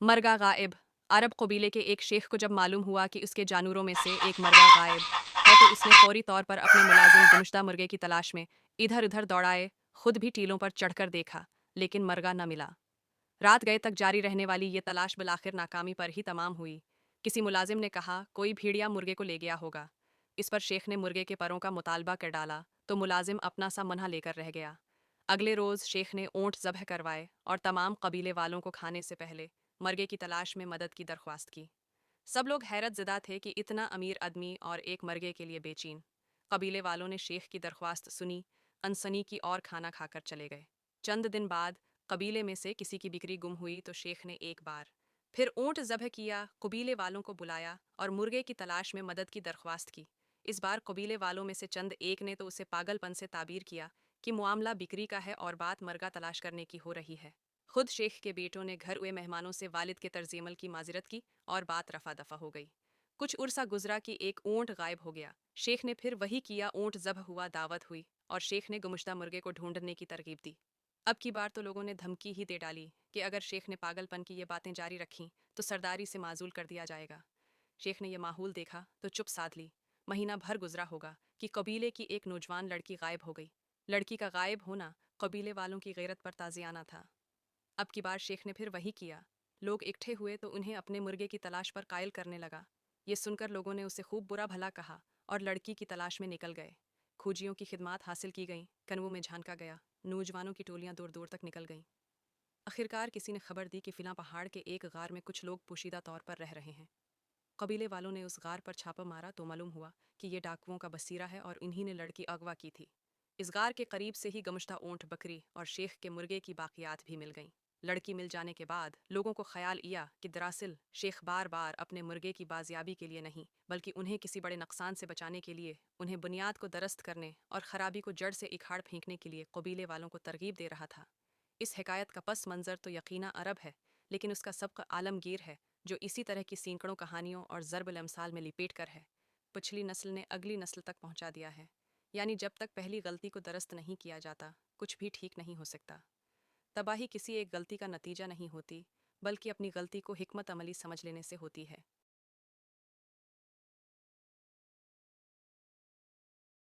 मरगा गायब। अरब कबीले के एक शेख को जब मालूम हुआ कि उसके जानवरों में से एक मरगा गायब है तो उसने फौरी तौर पर अपने मुलाजिम गुमशुदा मुर्गे की तलाश में इधर उधर दौड़ाए, खुद भी टीलों पर चढ़कर देखा, लेकिन मरगा न मिला। रात गए तक जारी रहने वाली ये तलाश बिलाखिर नाकामी पर ही तमाम हुई। किसी मुलाजिम ने कहा, कोई भेड़िया मुर्गे को ले गया होगा। इस पर शेख ने मुर्गे के परों का मुतालबा कर डाला तो मुलाजिम अपना सा मन्हा लेकर रह गया। अगले रोज़ शेख ने ऊँट ज़ब्ह करवाए और तमाम कबीले वालों को खाने से पहले मर्गे की तलाश में मदद की दरख्वास्त की। सब लोग हैरत ज़दा थे कि इतना अमीर आदमी और एक मर्गे के लिए बेचैन। कबीले वालों ने शेख की दरख्वास्त सुनी, अनसनी की और खाना खाकर चले गए। चंद दिन बाद कबीले में से किसी की बिक्री गुम हुई तो शेख ने एक बार फिर ऊँट ज़ब्ह किया, कबीले वालों को बुलाया और मुर्गे की तलाश में मदद की दरख्वास्त की। इस बार कबीले वालों में से चंद एक ने तो उसे पागलपन से ताबीर किया कि मामला बिक्री का है और बात मर्गा तलाश करने की हो रही है। खुद शेख के बेटों ने घर हुए मेहमानों से वालिद के तर्जीमल की माजरत की और बात रफा दफा हो गई। कुछ उर्सा गुजरा कि एक ऊँट गायब हो गया। शेख ने फिर वही किया, ऊँट ज़ब्ह हुआ, दावत हुई और शेख ने गुमशुदा मुर्गे को ढूंढने की तरकीब दी। अब की बार तो लोगों ने धमकी ही दे डाली कि अगर शेख ने पागलपन की ये बातें जारी रखीं तो सरदारी से माजूल कर दिया जाएगा। शेख ने यह माहौल देखा तो चुप साध ली। महीना भर गुजरा होगा कि कबीले की एक नौजवान लड़की गायब हो गई। लड़की का गायब होना कबीले वालों की गैरत पर ताजियाना था। अब की बार शेख ने फिर वही किया। लोग इकट्ठे हुए तो उन्हें अपने मुर्गे की तलाश पर कायल करने लगा। ये सुनकर लोगों ने उसे खूब बुरा भला कहा और लड़की की तलाश में निकल गए। खोजियों की खिदमात हासिल की गईं, कनवों में झांका गया, नौजवानों की टोलियां दूर दूर तक निकल गईं। आखिरकार किसी ने खबर दी कि फिला पहाड़ के एक गार में कुछ लोग पोशीदा तौर पर रह रहे हैं। कबीले वालों ने उस गार पर छापा मारा तो मालूम हुआ कि ये डाकुओं का बसीरा है और इन्हीं ने लड़की अगवा की थी। इस गार के करीब से ही गमशता ऊँट, बकरी और शेख के मुर्गे की बाकियात भी मिल गईं। लड़की मिल जाने के बाद लोगों को ख्याल आया कि दरअसल शेख बार बार अपने मुर्गे की बाजियाबी के लिए नहीं बल्कि उन्हें किसी बड़े नुकसान से बचाने के लिए, उन्हें बुनियाद को दरस्त करने और खराबी को जड़ से इखाड़ फेंकने के लिए कबीले वालों को तरगीब दे रहा था। इस हिकायत का पस मंज़र तो यकीना अरब है, लेकिन उसका सबक आलमगीर है जो इसी तरह की सैकड़ों कहानियों और ज़रब अमसाल में लिपेट कर है। पिछली नस्ल ने अगली नस्ल तक पहुंचा दिया है। यानी जब तक पहली गलती को दरस्त नहीं किया जाता कुछ भी ठीक नहीं हो सकता। तबाही किसी एक गलती का नतीजा नहीं होती बल्कि अपनी गलती को हिकमत अमली समझ लेने से होती है।